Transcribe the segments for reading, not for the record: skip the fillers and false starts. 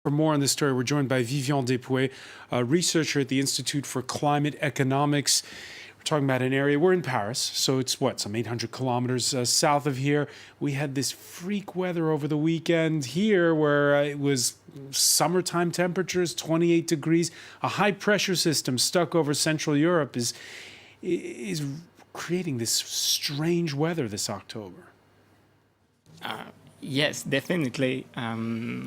For more on this story, we're joined by Vivian Depoues, a researcher at the Institute for Climate Economics. We're talking about an area, we're in Paris, so it's what, some 800 kilometers south of here. We had this freak weather over the weekend here where it was summertime temperatures, 28 degrees. A high pressure system stuck over Central Europe is creating this strange weather this October. Yes, definitely.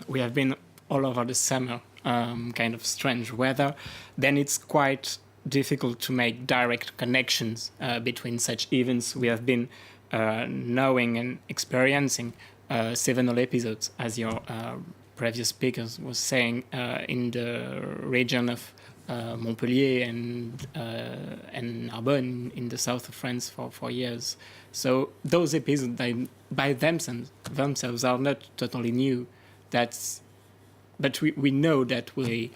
We have been all over the summer, kind of strange weather. Then it's quite difficult to make direct connections between such events. We have been knowing and experiencing seasonal episodes, as your previous speaker was saying, in the region of Montpellier and Narbonne in the south of France for years. So those episodes, they, by themselves are not totally new. But we know that we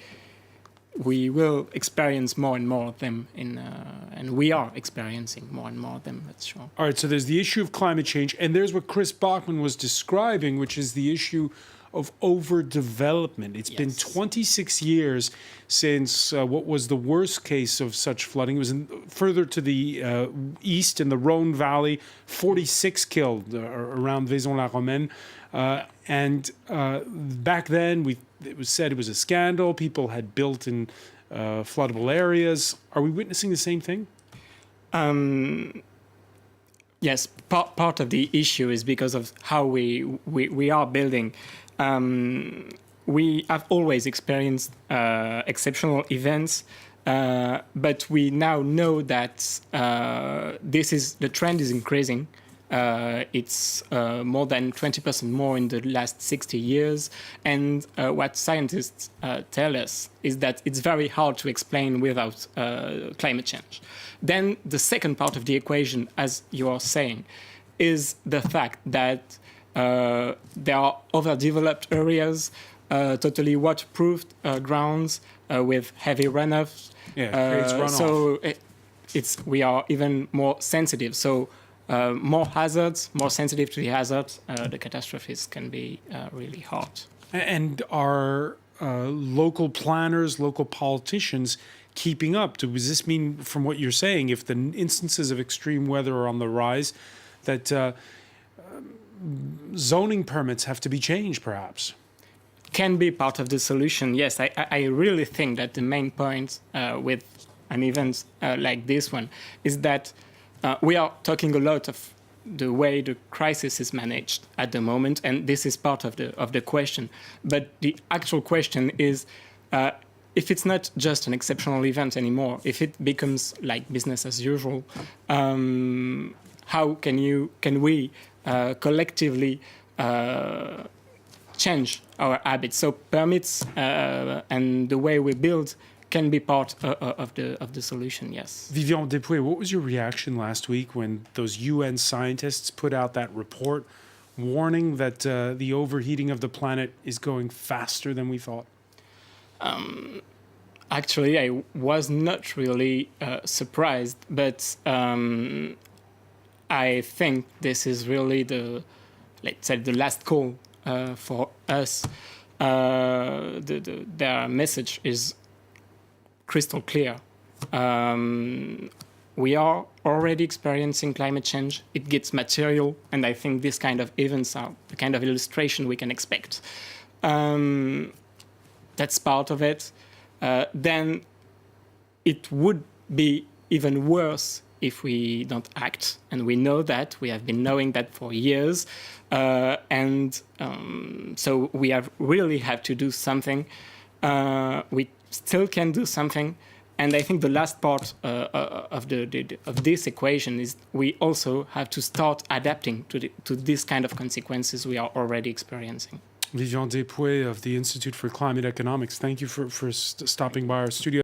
will experience more and more of them, and we are experiencing more and more of them, that's sure. All right, so there's the issue of climate change, and there's what Chris Bachman was describing, which is the issue of overdevelopment. It's been 26 years since what was the worst case of such flooding. It was further to the east in the Rhone Valley, 46 killed around Vaison-la-Romaine. And back then, it was said it was a scandal. People had built in floodable areas. Are we witnessing the same thing? Yes, part of the issue is because of how we are building. We have always experienced exceptional events, but we now know that the trend is increasing. It's more than 20% more in the last 60 years. And what scientists tell us is that it's very hard to explain without climate change. Then the second part of the equation, as you are saying, is the fact that there are overdeveloped areas, totally waterproofed grounds with heavy runoffs. Creates runoff. So we are even more sensitive. So more hazards, more sensitive to the hazards, the catastrophes can be really hard. And are local planners, local politicians keeping up? Does this mean, from what you're saying, if the instances of extreme weather are on the rise, that zoning permits have to be changed, perhaps? Can be part of the solution, yes. I really think that the main point with an event like this one is that we are talking a lot of the way the crisis is managed at the moment, and this is part of the question. But the actual question is, if it's not just an exceptional event anymore, if it becomes like business as usual, how can we collectively change our habits? So permits and the way we build can be part of the solution, yes. Vivian Depoues, what was your reaction last week when those UN scientists put out that report warning that the overheating of the planet is going faster than we thought? Actually, I was not really surprised, but I think this is really let's say, the last call for us. Their message is crystal clear. We are already experiencing climate change. It gets material, and I think this kind of events are the kind of illustration we can expect. That's part of it. Then it would be even worse if we don't act, and we know that. We have been knowing that for years, so we really have to do something. We still can do something, and I think the last part of this equation is we also have to start adapting to this kind of consequences we are already experiencing. Vivian Depoues of the Institute for Climate Economics, thank you for stopping by our studio.